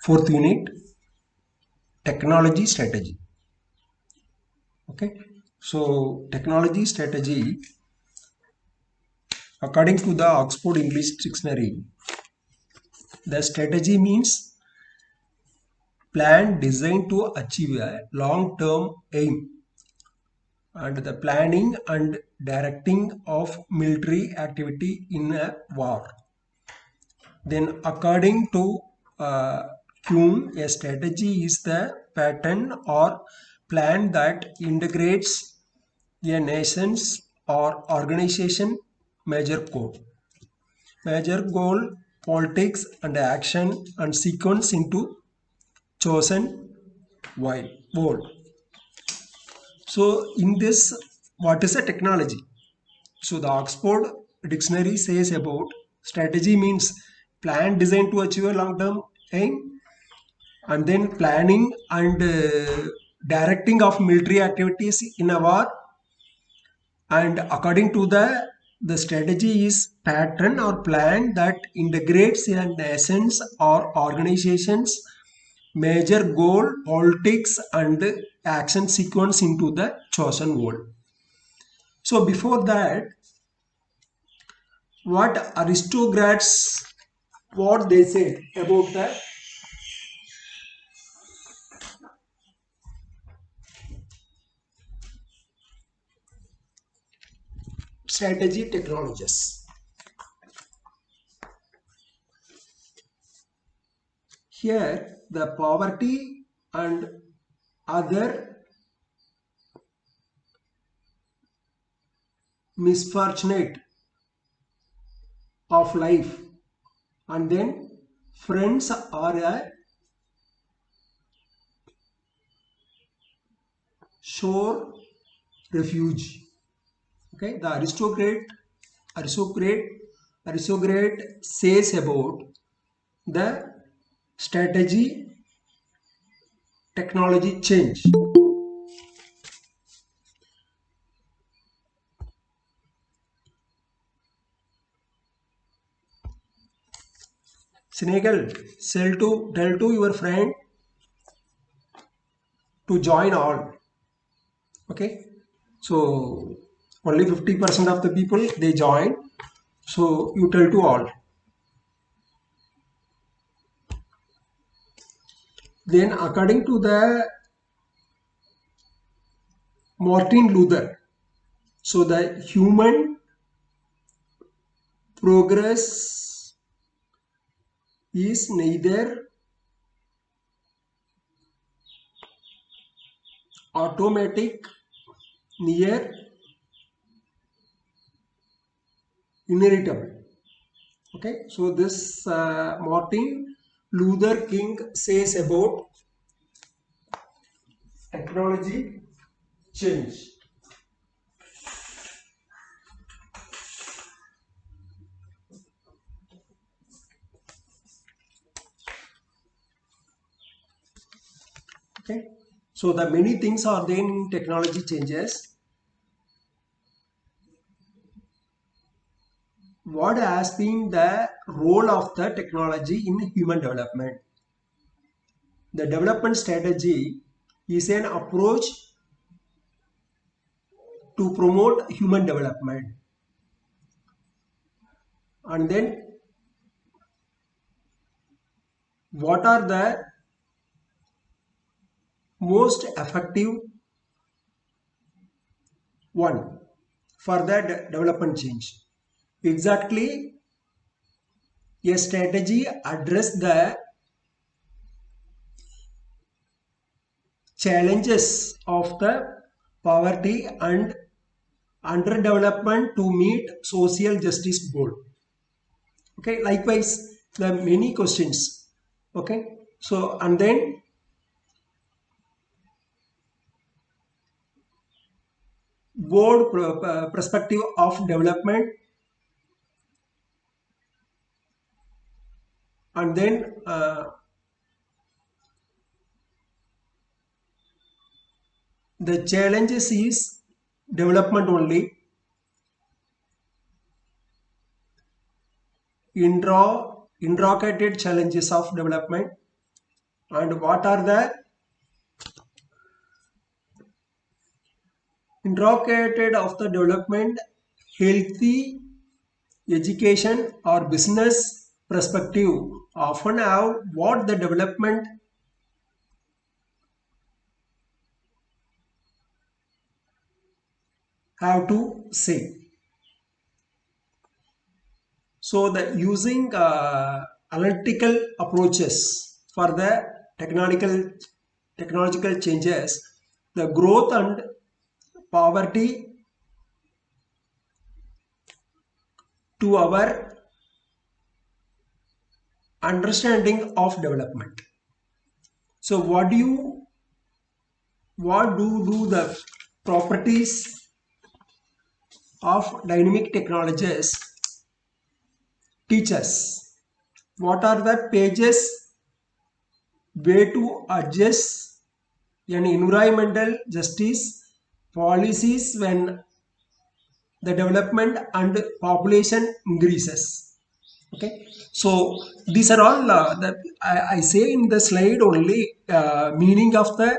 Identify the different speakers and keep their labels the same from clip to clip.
Speaker 1: fourth unit, technology strategy. Okay, so technology strategy, according to the Oxford English Dictionary, the strategy means plan designed to achieve a long-term aim and the planning and directing of military activity in a war. Then according to Kuhn, a strategy is the pattern or plan that integrates a nation's or organization major goal, politics and action and sequence into chosen goal. So in this, what is a technology? So the Oxford Dictionary says about strategy means plan designed to achieve a long-term aim, and then planning and directing of military activities in a war. And according to the strategy is pattern or plan that integrates a nation's or organization's major goal, politics, and action sequence into the chosen goal. So before that, what aristocrats, what they said about the strategy technologies. Here the poverty and other misfortunate of life, and then friends are a sure refuge. Okay, the aristocrat says about the strategy technology change. Snaggle, tell to your friend to join all. Okay, so only 50% of the people they join, so you tell to all. Then according to the Martin Luther, so the human progress is neither automatic nor inheritable. Okay, so this Martin Luther King says about technology change. Okay, so the many things are there in technology changes. What has been the role of the technology in human development? The development strategy is an approach to promote human development. And then what are the most effective one for the development change? Exactly, a strategy address the challenges of the poverty and underdevelopment to meet social justice goal. Okay, likewise the many questions. Okay, so and then broad perspective of development, and then the challenges is development only, intricate challenges of development, and what are the interrogated of the development, healthy education or business perspective often have what the development have to say. So the using analytical approaches for the technological changes, the growth and poverty to our understanding of development. So what do the properties of dynamic technologies teach us? What are the pages way to adjust an environmental justice policies when the development and population increases? Okay, so these are all I say in the slide only meaning of the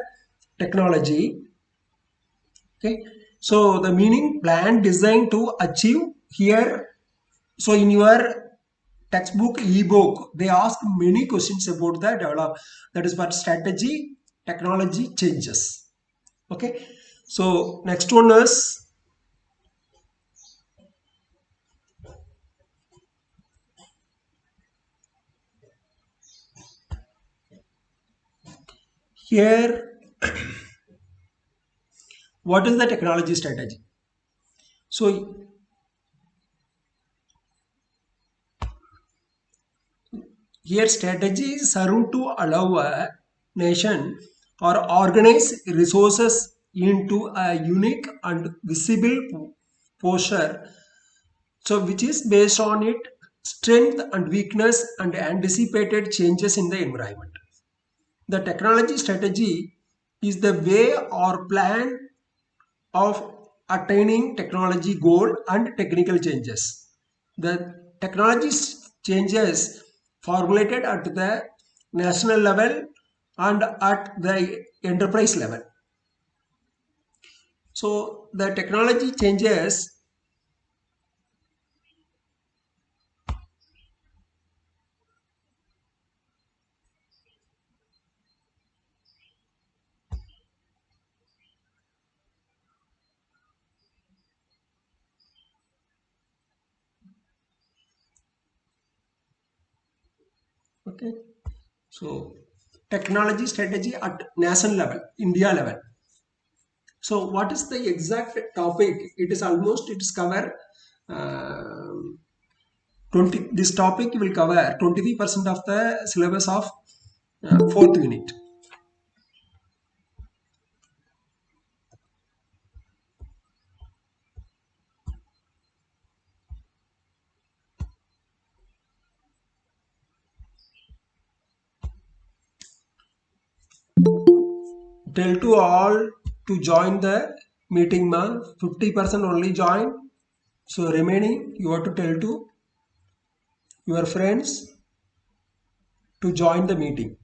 Speaker 1: technology. Okay, so the meaning plan designed to achieve here. So in your textbook ebook they ask many questions about the develop, that is what strategy technology changes. Okay, so next one is here, what is the technology strategy? So here strategy serve to allow a nation or organize resources into a unique and visible posture, so which is based on it strength and weakness and anticipated changes in the environment. The technology strategy is the way or plan of attaining technology goal and technical changes. The technology changes formulated at the national level and at the enterprise level. So the technology changes. Okay, so technology strategy at national level, India level. So what is the exact topic? It is almost it is cover. Uh, 20 this topic will cover 23% of the syllabus of fourth unit. Tell to all to join the meeting ma, 50% only join, so remaining you have to tell to your friends to join the meeting.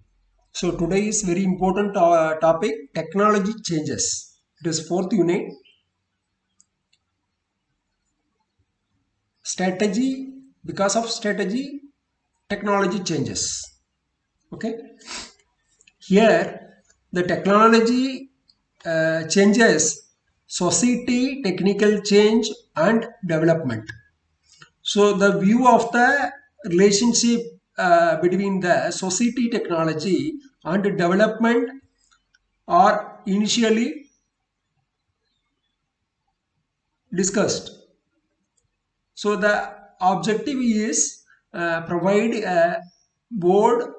Speaker 1: So today is very important topic, technology changes. It is fourth unit, strategy. Because of strategy technology changes. Okay, here the technology changes society, technical change and development. So the view of the relationship between the society, technology and development are initially discussed. So the objective is provide a board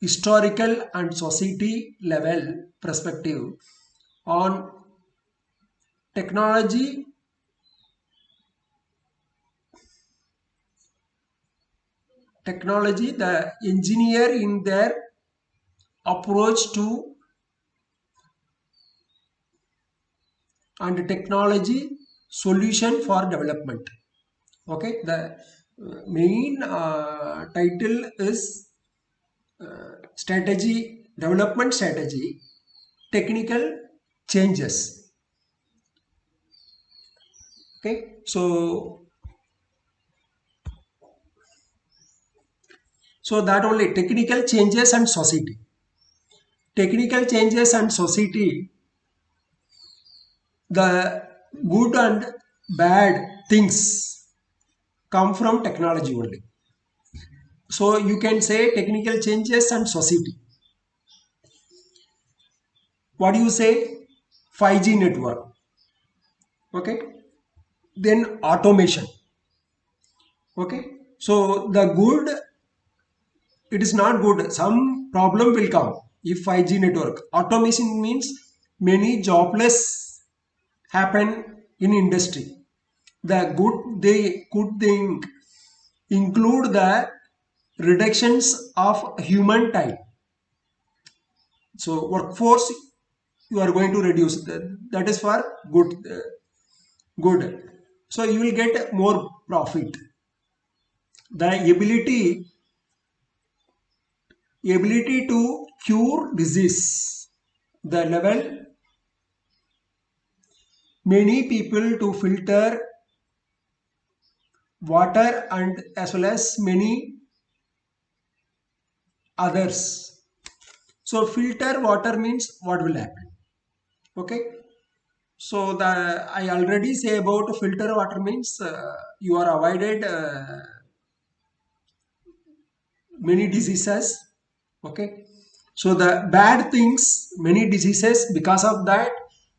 Speaker 1: historical and society level perspective on technology, the engineer in their approach to and technology solution for development. Okay, the main title is strategy development strategy, technical changes. Okay, so that only technical changes and society. Technical changes and society, the good and bad things come from technology only. So you can say technical changes and society. What do you say? 5G network. Okay. Then automation. Okay. So the good, it is not good. Some problem will come if 5G network. Automation means many jobless happen in industry. The good thing include the reductions of human time. So workforce you are going to reduce. That is for good. So you will get more profit. The ability to cure disease. The level many people to filter water and as well as many others. So filter water means what will happen? Okay. So the I already say about filter water means you are avoided many diseases. Okay. So the bad things, many diseases, because of that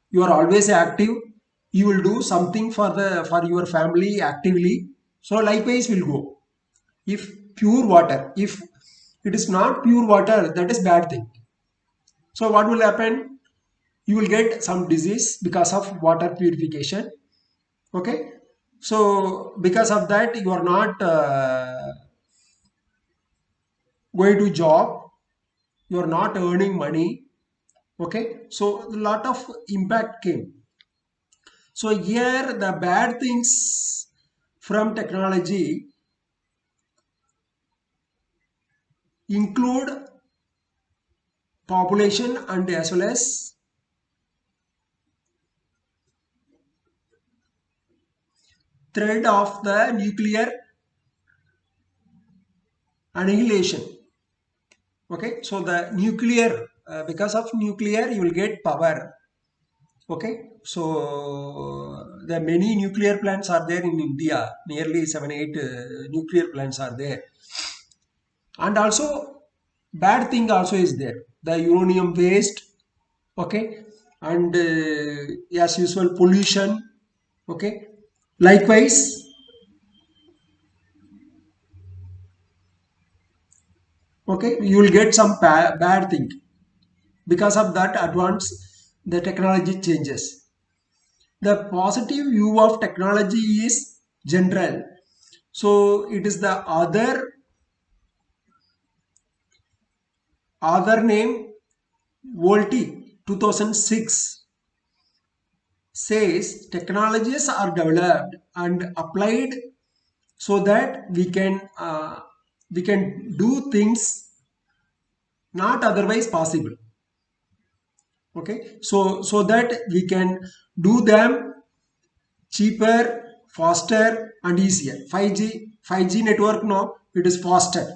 Speaker 1: you are always active. You will do something for your family actively. So likewise will go. If pure water, if it is not pure water, that is bad thing. So what will happen? You will get some disease because of water purification. Okay. So because of that you are not going to job, you are not earning money. Okay. So a lot of impact came. So here the bad things from technology include population and as well as threat of the nuclear annihilation. Okay. So the nuclear, because of nuclear you will get power. Okay. So the many nuclear plants are there in India. Nearly 7 8 nuclear plants are there. And also bad thing also is there. The uranium waste. Okay. And as usual pollution. Okay. Likewise, okay, you will get some bad thing. Because of that advance, the technology changes. The positive view of technology is general. So it is the other name Volti 2006 says technologies are developed and applied so that we can do things not otherwise possible. Okay. So that we can do them cheaper, faster and easier. 5G network now it is faster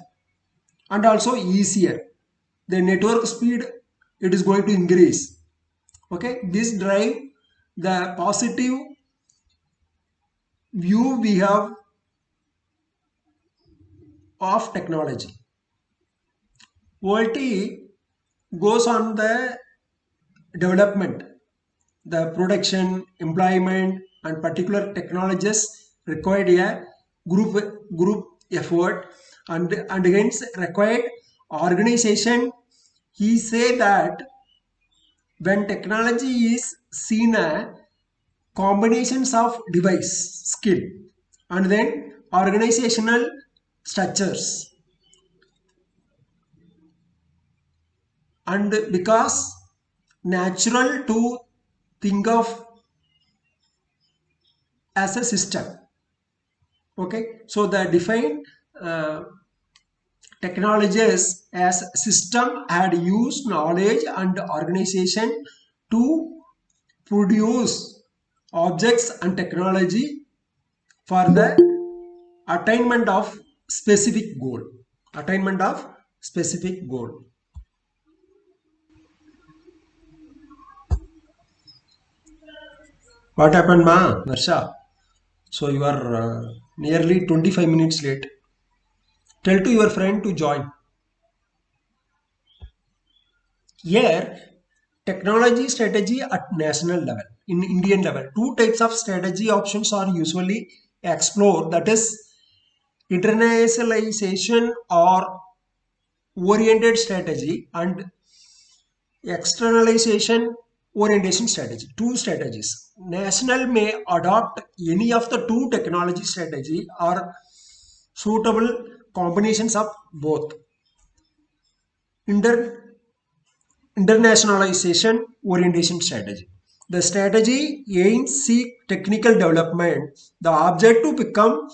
Speaker 1: and also easier. The network speed it is going to increase. Okay. This drive the positive view we have of technology. OLT goes on the development, the production, employment, and particular technologies required a group effort and hence required organization. He say that when technology is seen a combinations of device skill and then organizational structures, and because natural to think of as a system. Okay. So the defined uh, technologies as system had used knowledge and organization to produce objects and technology for the attainment of specific goal. Attainment of specific goal. What happened, ma? Narsha? So you are nearly 25 minutes late. Tell to your friend to join. Here, technology strategy at national level, in Indian level. Two types of strategy options are usually explored. That is internationalization or oriented strategy and externalization orientation strategy. Two strategies. National may adopt any of the two technology strategy or suitable combinations of both. Inter Internationalization orientation strategy. The strategy aims seek technical development, the object to become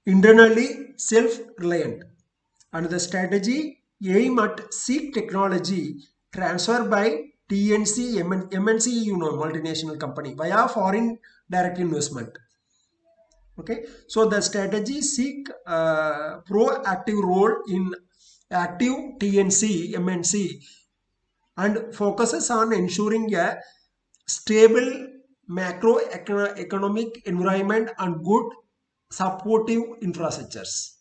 Speaker 1: internally self-reliant. And the strategy aim at seek technology transfer by TNC, MNC, multinational company via foreign direct investment. Okay, so the strategy seek proactive role in active TNC, MNC and focuses on ensuring a stable macroeconomic environment and good supportive infrastructures.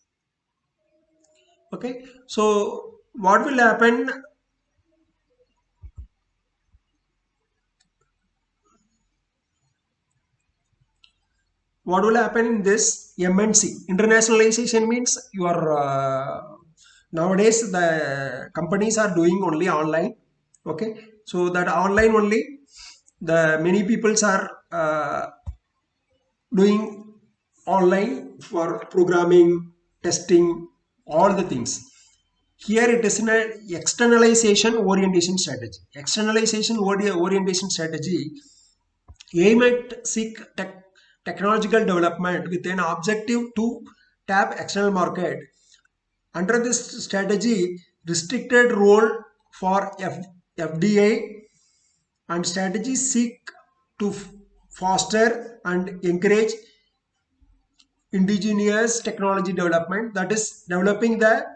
Speaker 1: Okay, so what will happen? What will happen in this MNC? Internationalization means you are nowadays the companies are doing only online. Okay, so that online only the many peoples are doing online for programming, testing, all the things. Here it is an externalization orientation strategy. Externalization orientation strategy aim at seek technological development with an objective to tap external market. Under this strategy, restricted role for FDI and strategies seek to foster and encourage indigenous technology development, that is developing the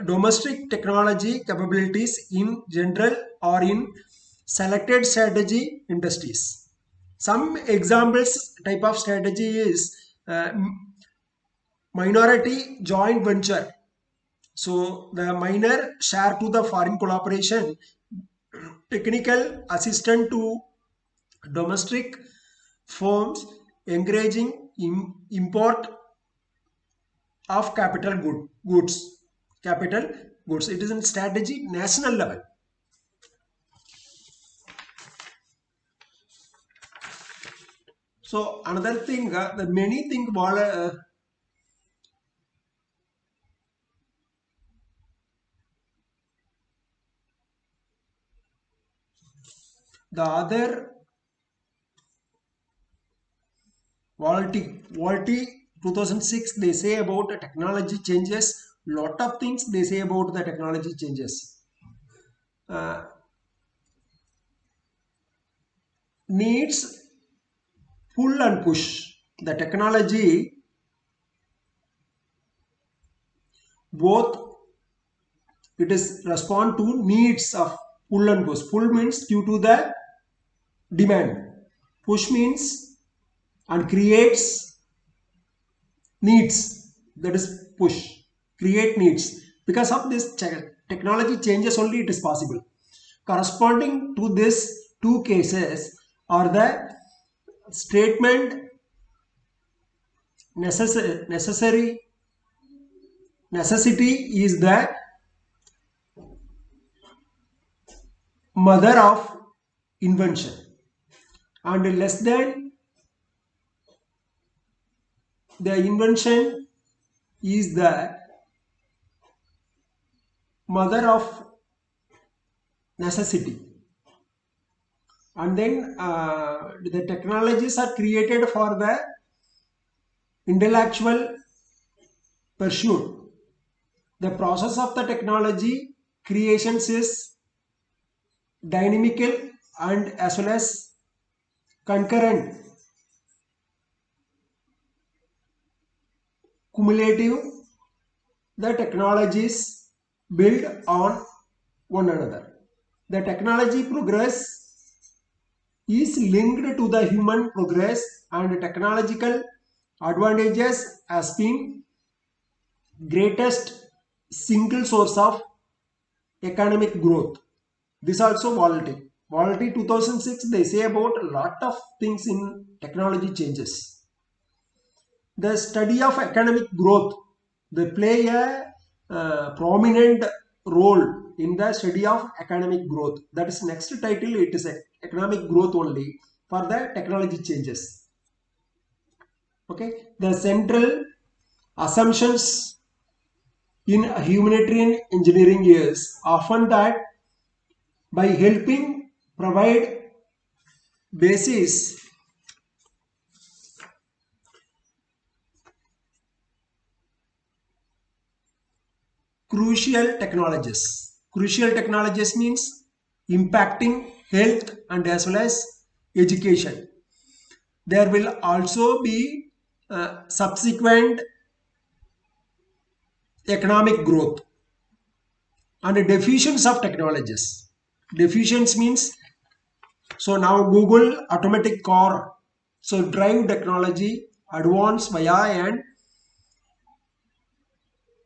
Speaker 1: domestic technology capabilities in general or in selected strategy industries. Some examples type of strategy is minority joint venture. So the minor share to the foreign collaboration, technical assistance to domestic firms, encouraging import of capital goods. It is in strategy national level. So another thing, the many thing the other Volti 2006 they say about the technology changes. Lot of things they say about the technology changes. Needs pull and push. The technology both it is respond to needs of pull and push. Pull means due to the demand. Push means and creates needs, that is push, create needs. Because of this technology changes only it is possible. Corresponding to this two cases are the statement necessity is the mother of invention and less than the invention is the mother of necessity. And then the technologies are created for the intellectual pursuit The process of the technology creations is dynamical and as well as concurrent, cumulative. The technologies build on one another. The technology progress is linked to the human progress, and technological advantages has been greatest single source of economic growth. This also volatility. Volatility 2006, they say about a lot of things in technology changes. The study of economic growth, they play a prominent role in the study of economic growth. That is next title, it is economic growth only for the technology changes. Okay, the central assumptions in humanitarian engineering is often that by helping provide basis crucial technologies. Crucial technologies means impacting health and as well as education. There will also be subsequent economic growth and deficiencies of technologies. Deficiencies means, so now Google automatic car, so drive technology advanced via an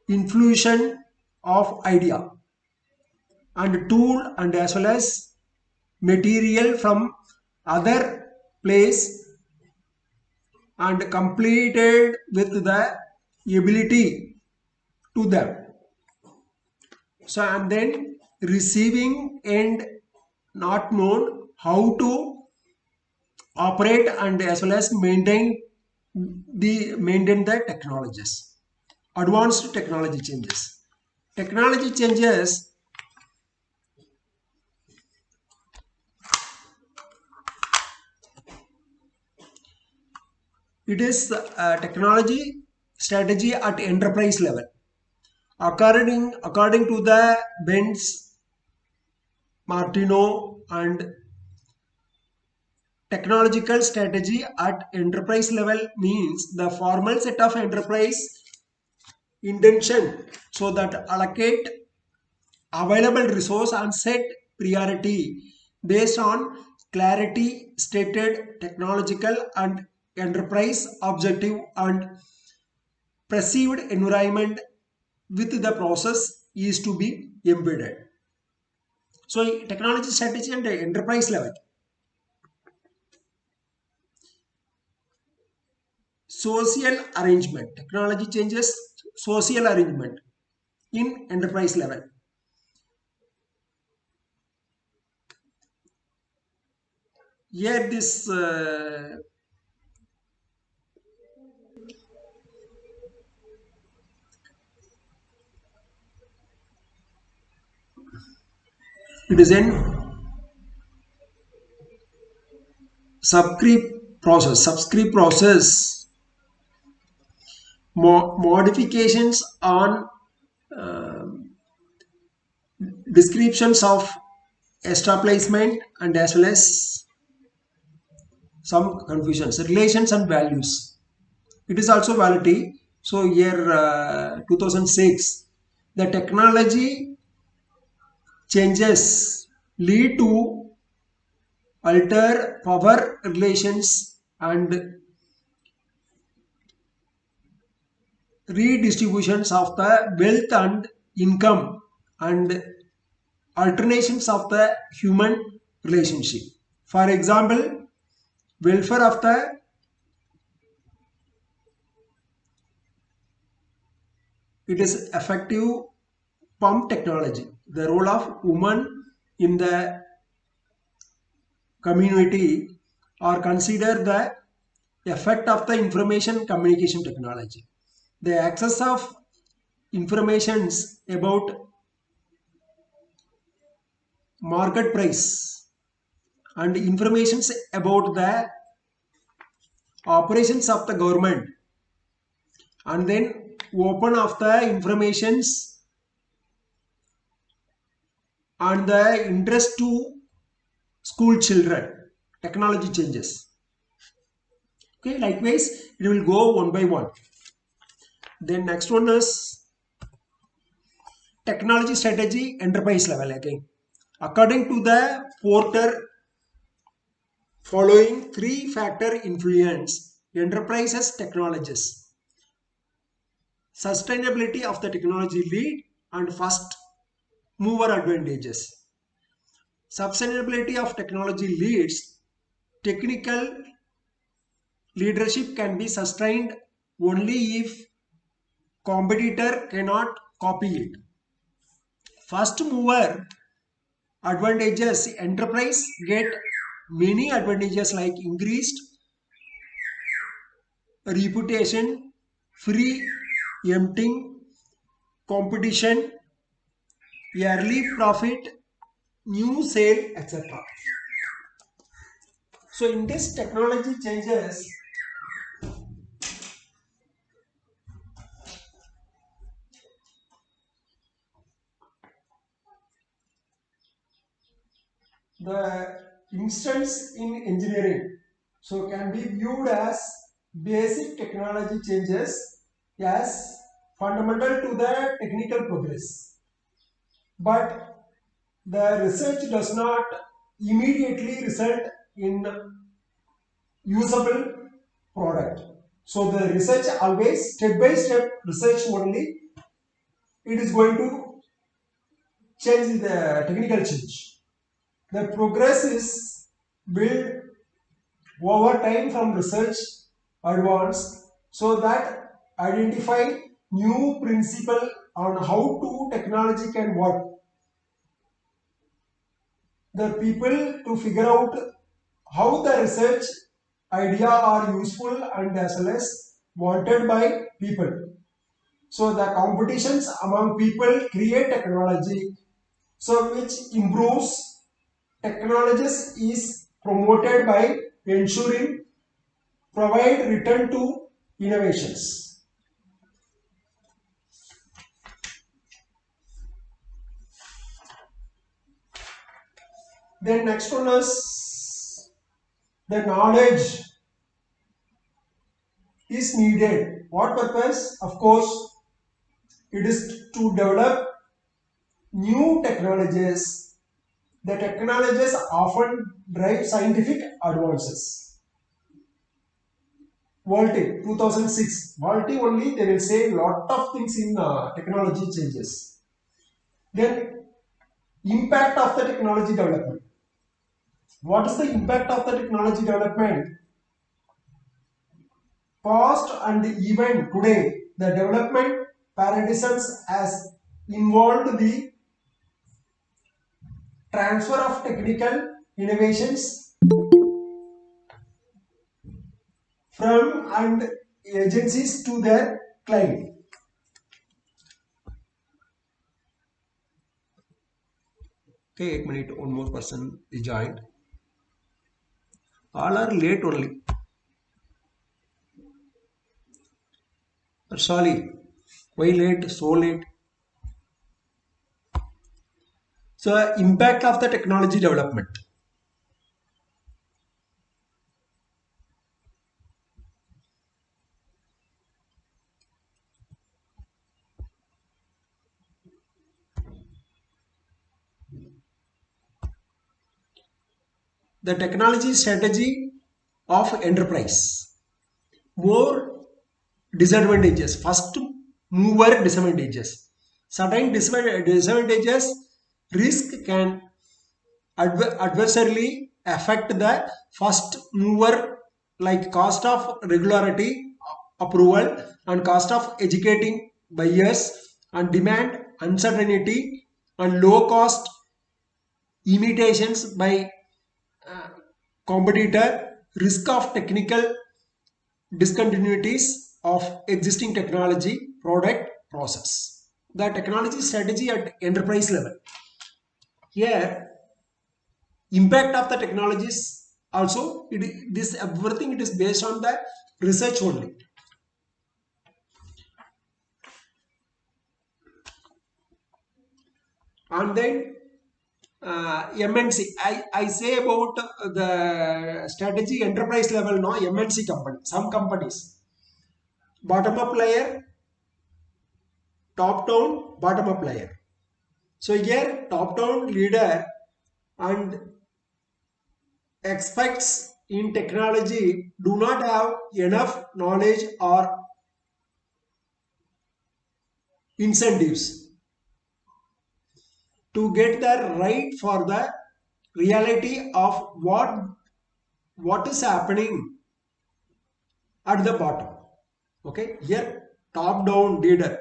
Speaker 1: infusion of idea and tool and as well as material from other place and completed with the ability to them. So and then receiving and not known how to operate and as well as maintain the technologies. Advanced technology changes. Technology changes it is technology strategy at enterprise level. According to the Benz, Martino and technological strategy at enterprise level means the formal set of enterprise intention so that allocate available resource and set priority based on clarity stated technological and enterprise objective and perceived environment with the process is to be embedded. So technology strategy and enterprise level. Social arrangement. Technology changes social arrangement in enterprise level. Here this it is in subscript process modifications on descriptions of establishment and as well as some confusions relations and values. It is also validity. So year 2006 the technology changes lead to alter power relations and redistributions of the wealth and income and alternations of the human relationship. For example, welfare of the it is effective pump technology. The role of women in the community or consider the effect of the information communication technology. The access of informations about market price and informations about the operations of the government and then open of the informations and the interest to school children. Technology changes. Okay, likewise, it will go one by one. Then next one is technology strategy enterprise level again. According to the Porter, following three-factor influence enterprises technologies. Sustainability of the technology lead and first mover advantages. Sustainability of technology leads. Technical leadership can be sustained only if competitor cannot copy it. First mover advantages, enterprise get many advantages like increased reputation, free emptying, competition, yearly profit, new sale, etc. So in this technology changes, the instance in engineering so can be viewed as basic technology changes as fundamental to the technical progress, but the research does not immediately result in usable product. So the research always step by step research only, it is going to change the technical change. The progress is built over time from research advance so that identify new principle on how to technology can work. The people to figure out how the research idea are useful and as well as wanted by people. So the competitions among people create technology, so which improves technologies is promoted by ensuring provide return to innovations. Then next one is the knowledge is needed. What purpose? Of course, it is to develop new technologies. The technologies often drive scientific advances. Volti 2006. Volti only they will say lot of things in technology changes. Then impact of the technology development. What is the impact of the technology development? Past and even today, the development paradigms has involved the transfer of technical innovations from and agencies to their client. Okay, 1 minute, one more person is joined. All are late only. Sorry, why late? So late. So, impact of the technology development. The technology strategy of enterprise. More disadvantages. First mover disadvantages. Certain disadvantages, risk can adversely affect the first mover like cost of regularity approval and cost of educating buyers and demand uncertainty and low cost imitations by competitor, risk of technical discontinuities of existing technology, product, process. The technology strategy at enterprise level. Here, impact of the technologies also, this everything it is based on the research only. And then MNC. I say about the strategy enterprise level, no MNC company. Some companies, bottom up layer, top down, bottom up layer. So here, top down leader and experts in technology do not have enough knowledge or incentives to get the right for the reality of what is happening at the bottom. Okay, here top down leader,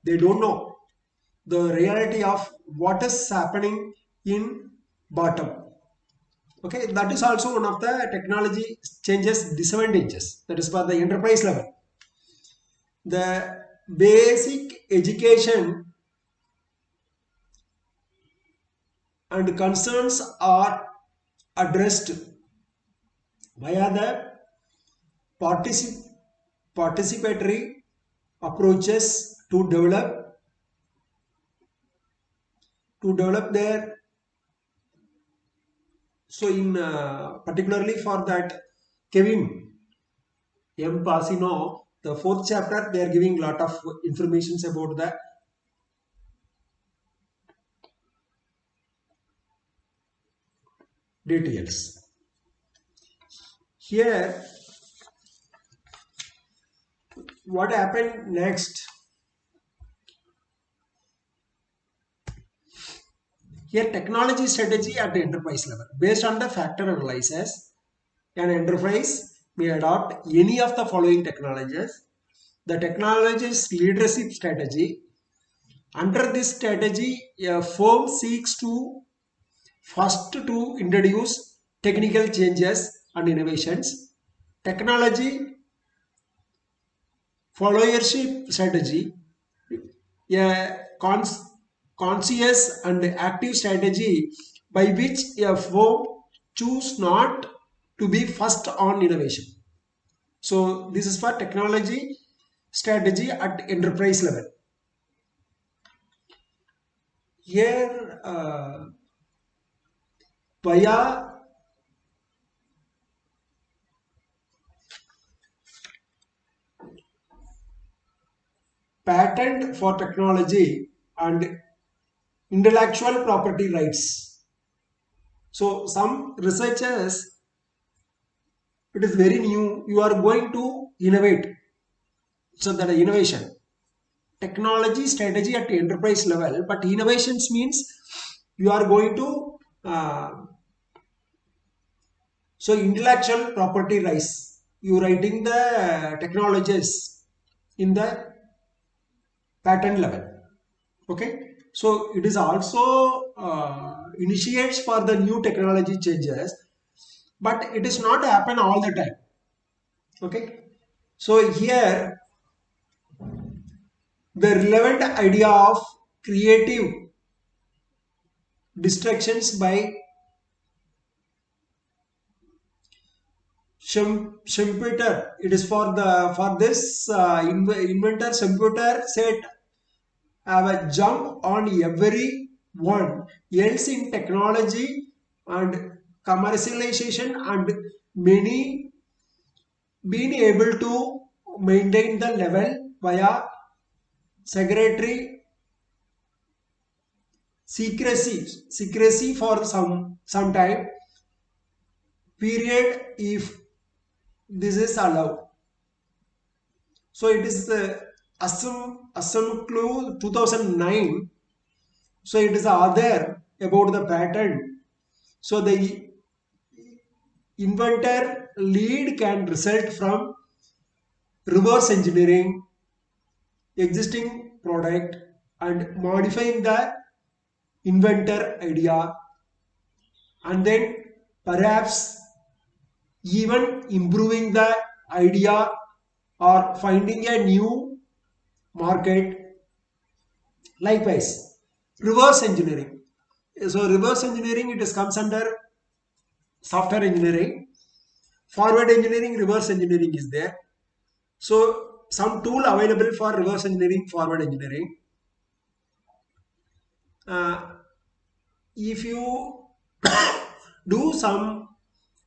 Speaker 1: they don't know the reality of what is happening in bottom. Okay, that is also one of the technology changes disadvantages. That is for the enterprise level. The basic education and concerns are addressed via the particip participatory approaches to develop their. So in particularly for that Kevin M. Pasino, the fourth chapter, they are giving lot of informations about the details. Here, what happened next? Here, technology strategy at the enterprise level. Based on the factor analysis, an enterprise may adopt any of the following technologies. The technology's leadership strategy. Under this strategy, a firm seeks to first to introduce technical changes and innovations. Technology followership strategy, a conscious and active strategy by which a firm choose not to be first on innovation. So this is for technology strategy at enterprise level. Here, via patent for technology and intellectual property rights. So some researchers, it is very new, you are going to innovate. So that innovation, technology strategy at enterprise level, but innovations means you are going to so intellectual property rights, you writing the technologies in the patent level. Okay, so it is also initiates for the new technology changes, but it is not happen all the time. Okay, so here the relevant idea of creative distractions by Schumpeter. It is for this inventor Schumpeter said have a jump on every one else in technology and commercialization and many being able to maintain the level via secretary secrecy for some time period if this is allowed. So it is the Assam Clue 2009. So it is the other about the patent. So the inventor lead can result from reverse engineering existing product and modifying the inventor idea, and then perhaps even improving the idea or finding a new market. Likewise, reverse engineering. So reverse engineering, it is comes under software engineering. Forward engineering, reverse engineering is there. So some tool available for reverse engineering, forward engineering. if you do some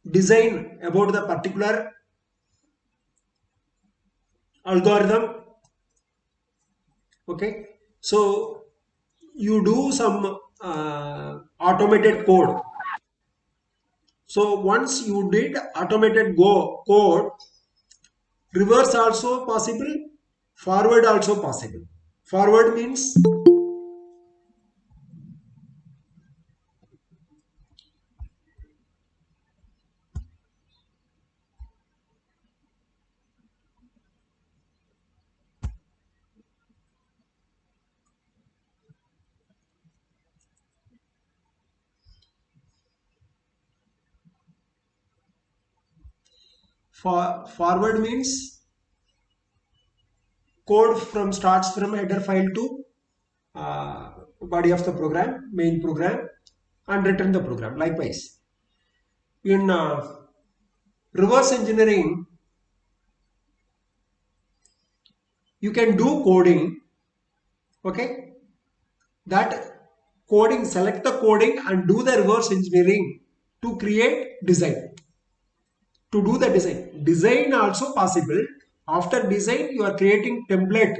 Speaker 1: design about the particular algorithm, okay, so you do some automated code. So once you did automated code, reverse also possible, forward also possible. Forward means forward means code from starts from header file to uh, body of the program, main program, and return the program. Likewise, in reverse engineering, you can do coding. Okay, that coding, select the coding and do the reverse engineering to create design. To do the design also possible. After design, you are creating template,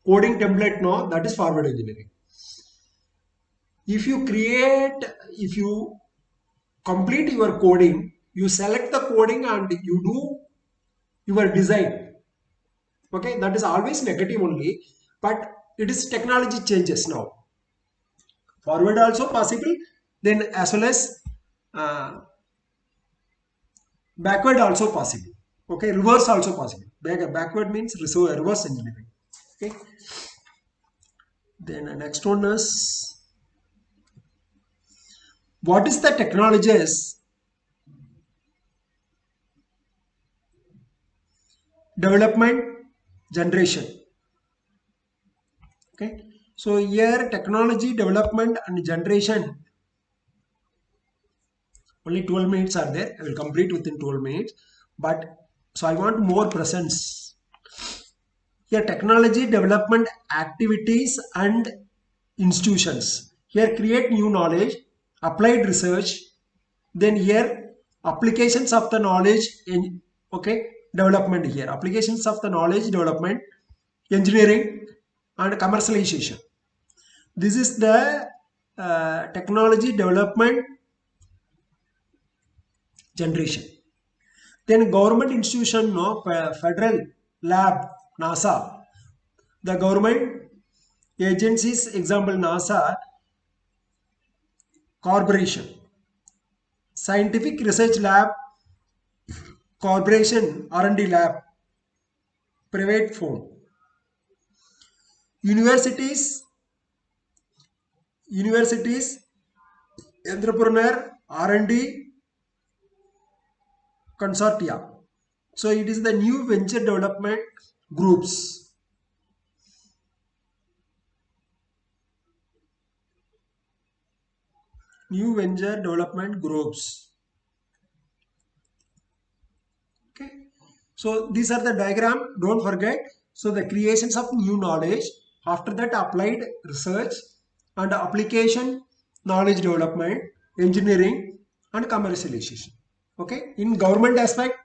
Speaker 1: coding template. No, that is forward engineering. If you create, if you complete your coding, you select the coding and you do your design. Okay, that is always negative only, but it is technology changes now. Forward also possible, then as well as uh, backward also possible. Okay, reverse also possible. Backward means reverse engineering. Okay, then the next one is, what is the technologies development generation? Okay, so here technology development and generation, only 12 minutes are there. I will complete within 12 minutes, but so I want more presence. Here technology development activities and institutions. Here create new knowledge, applied research, then here applications of the knowledge in, okay, development, here applications of the knowledge development, engineering and commercialization. This is the technology development generation. Then government institution, no, federal lab, NASA, the government agencies, example NASA, corporation, scientific research lab, corporation, R&D lab, private firm, universities, entrepreneur, R&D consortia. So it is the new venture development groups. New venture development groups. Okay. So these are the diagram. Don't forget. So the creations of new knowledge. After that, applied research and application knowledge development, engineering and commercialization. Okay. In government aspect,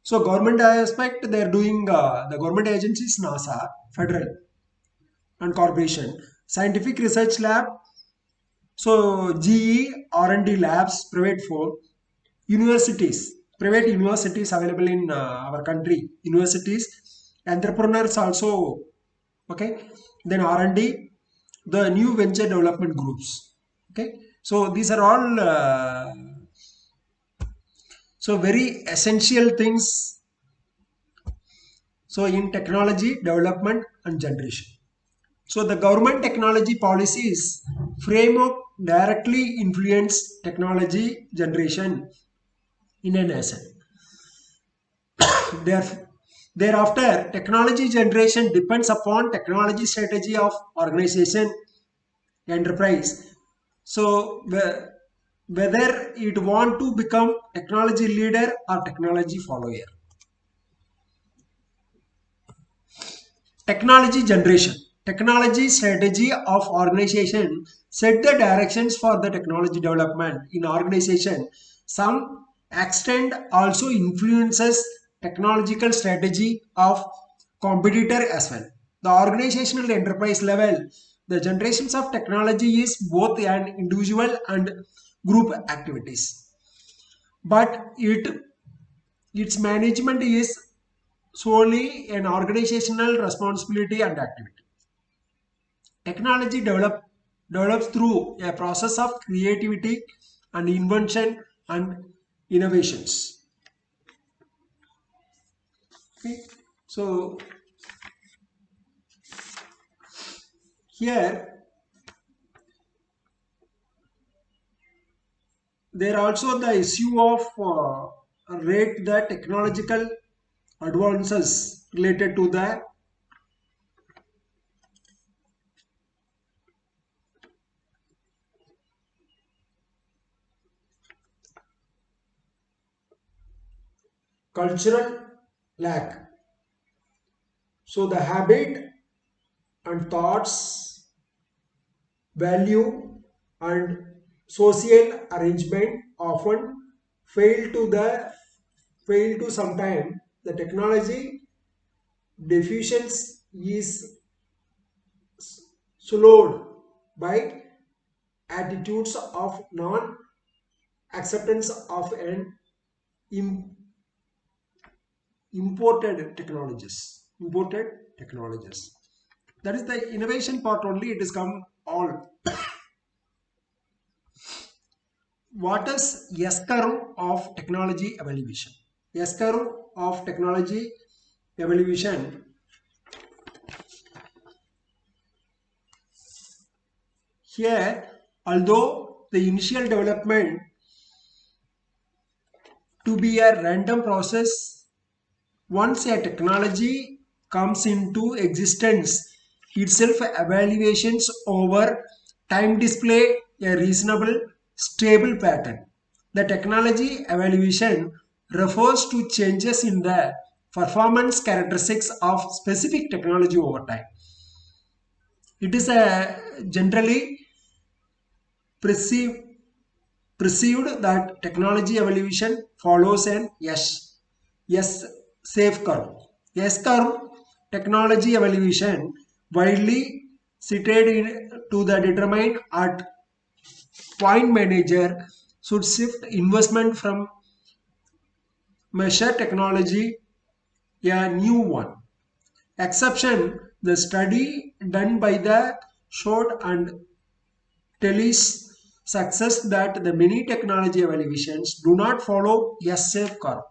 Speaker 1: so government aspect, they are doing the government agencies, NASA, federal and corporation, scientific research lab. So GE, R&D labs, private firm, universities, private universities available in our country, universities, entrepreneurs also, okay. Then R&D, the new venture development groups, okay. So these are all so very essential things. So in technology development and generation. So the government technology policies framework directly influence technology generation in a nation. Thereafter, technology generation depends upon technology strategy of organization, enterprise. So whether it want to become technology leader or technology follower. Technology generation. Technology strategy of organization set the directions for the technology development in organization. Some extent also influences technological strategy of competitor as well. The organizational enterprise level, the generations of technology is both an individual and group activities, but its management is solely an organizational responsibility and activity. Technology develops through a process of creativity and invention and innovations. Okay. So here there also the issue of rate the technological advances related to the cultural lack. So the habit and thoughts, value and social arrangement often fail to the fail to sometime the technology deficiency is slowed by attitudes of non acceptance of an im- imported technologies. That is the innovation part only, it is come all. What is S curve of technology evolution? S curve of technology evolution. Here, although the initial development to be a random process, once a technology comes into existence, itself evaluations over time display a reasonable stable pattern. The technology evaluation refers to changes in the performance characteristics of specific technology over time. It is a generally perceived that technology evolution follows an S safe curve. S curve technology evolution widely cited to the determine at point manager should shift investment from measure technology a new one. Exception, the study done by the showed and tells success that the many technology evaluations do not follow S-shape curve.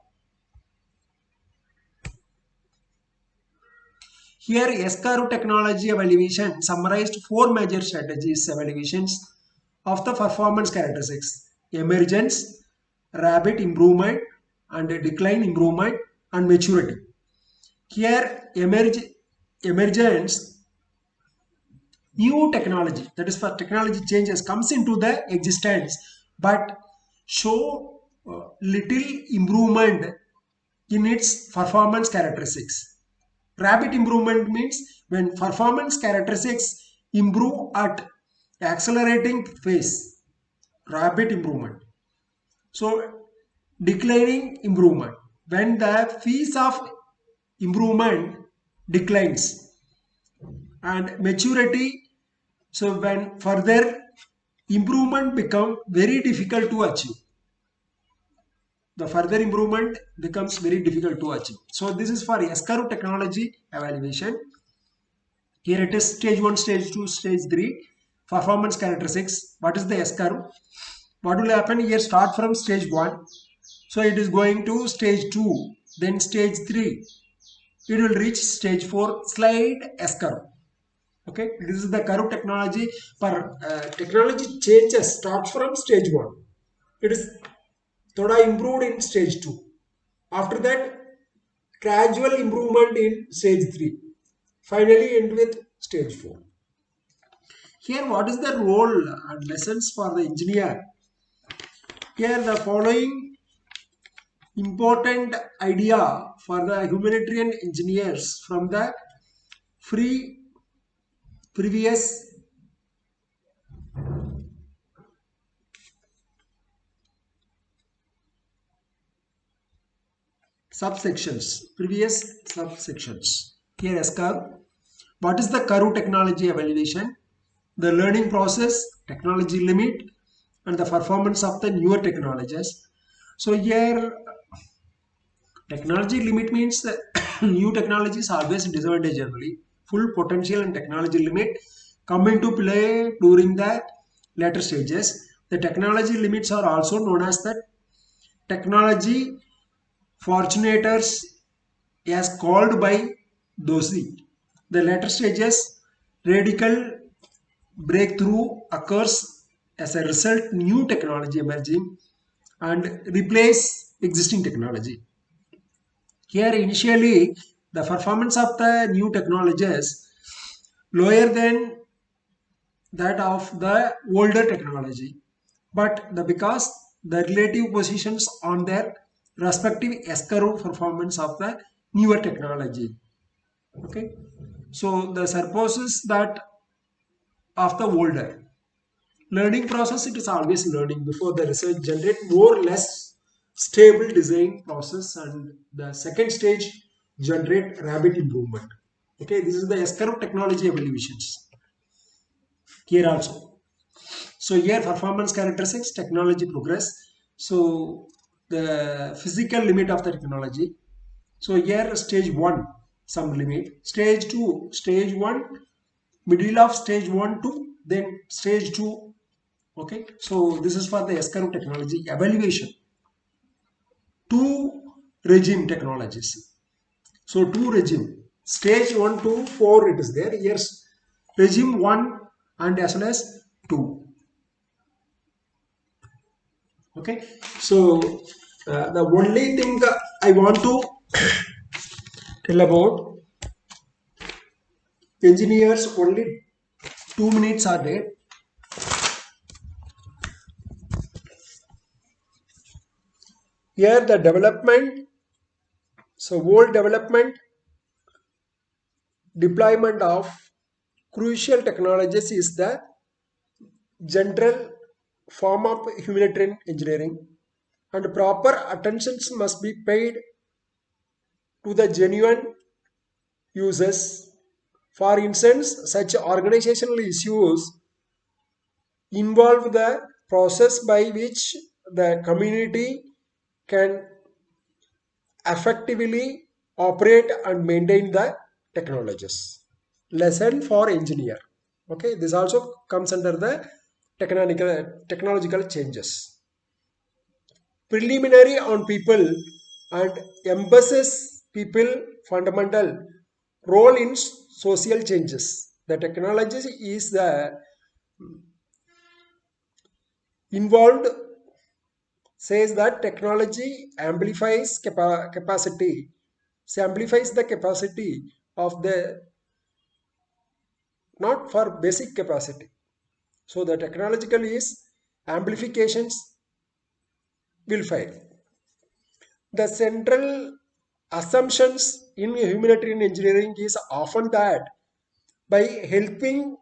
Speaker 1: Here, S-curve technology evaluation summarized four major strategies evaluations of the performance characteristics: emergence, rapid improvement, and decline improvement, and maturity. Here, emergence, new technology, that is for technology changes, comes into the existence, but show little improvement in its performance characteristics. Rapid improvement means when performance characteristics improve at accelerating phase. Rapid improvement. So declining improvement, when the phase of improvement declines. And maturity, so when further improvement become very difficult to achieve, the further improvement becomes very difficult to achieve. So this is for S-curve technology evaluation. Here it is stage 1, stage 2, stage 3. Performance characteristics. What is the S-curve? What will happen here? Start from stage 1. So it is going to stage 2. Then stage 3. It will reach stage 4. Slide S-curve. Okay. This is the curve technology. For technology changes starts from stage 1. It is thoda improved in stage 2. After that, gradual improvement in stage 3. Finally end with stage 4. Here what is the role and lessons for the engineer? Here the following important idea for the humanitarian engineers from the free previous subsections, previous subsections. Here S curve. What is the curve technology evaluation? The learning process, technology limit, and the performance of the newer technologies. So here technology limit means new technology is always disadvantage only. Full potential and technology limit come into play during the later stages. The technology limits are also known as the technology fortunators as called by Dorsey. The later stages, radical breakthrough occurs as a result new technology emerging and replace existing technology. Here initially the performance of the new technologies lower than that of the older technology, but because the relative positions on their respective S-curve performance of the newer technology. Okay, so the supposes that of the older learning process, it is always learning before the research generate more or less stable design process, and the second stage generate rapid improvement. Okay, this is the S-curve technology evaluations here also. So here performance characteristics, technology progress. So the physical limit of the technology. So here stage 1 some limit, stage 2, stage 1, middle of stage 1 to then stage 2. Okay, so this is for the S-curve technology evaluation. Two regime technologies. So two regime, stage 1 to 4 it is there. Here's regime 1 and as well as 2. Okay, so the only thing I want to tell about engineers, only 2 minutes are there. Here the development, so whole development deployment of crucial technologies is the general form of humanitarian engineering, and proper attentions must be paid to the genuine uses. For instance, such organizational issues involve the process by which the community can effectively operate and maintain the technologies. Lesson for engineer. Okay, this also comes under the technological changes. Preliminary on people and emphasizes people fundamental role in social changes. The technology is the involved, says that technology amplifies capacity. So amplifies the capacity of the, not for basic capacity. So the technological is amplifications will fail. The central assumptions in humanitarian engineering is often that by helping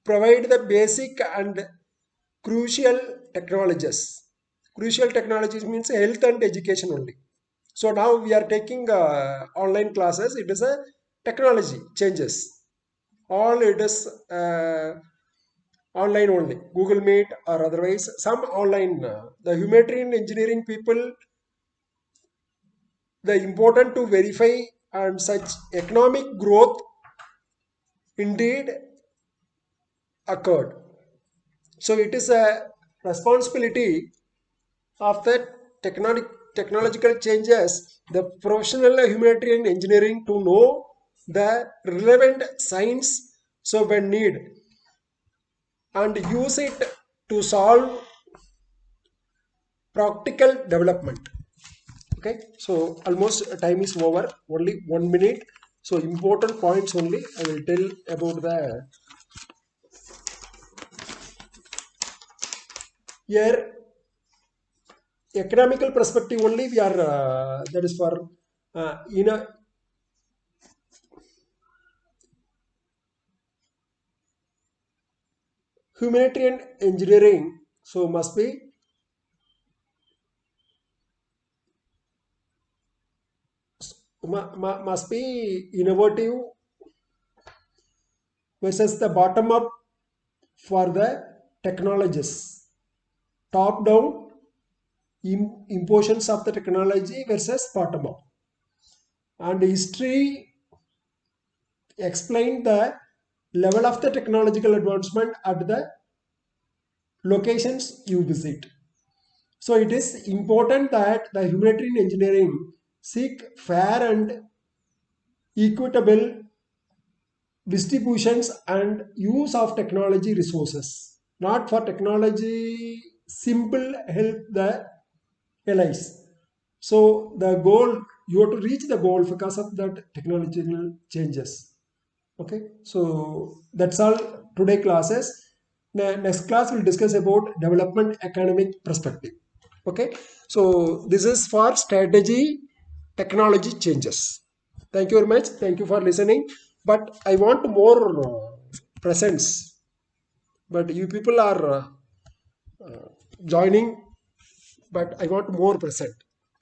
Speaker 1: provide the basic and crucial technologies. Crucial technologies means health and education only. So now we are taking online classes. It is a technology changes. All it is online only. Google Meet or otherwise some online. The humanitarian engineering people, the important to verify and such economic growth indeed occurred. So it is a responsibility of the technological changes, the professional humanitarian engineering to know the relevant science so when need and use it to solve practical development. Okay, so almost time is over, only 1 minute. So important points only I will tell about the here economical perspective only we are that is for in a humanitarian engineering, so must be must be innovative versus the bottom up for the technologies. Top down impositions of the technology versus bottom up. And history explained the level of the technological advancement at the locations you visit. So it is important that the humanitarian engineering seek fair and equitable distributions and use of technology resources, not for technology simple help the allies. So the goal, you have to reach the goal because of that technological changes. Okay, so that's all today classes. Next class we'll discuss about development economic perspective. Okay, so this is for strategy technology changes. Thank you very much, thank you for listening. But I want more presence, but you people are joining, but I want more present.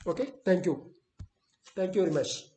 Speaker 1: Okay, thank you very much.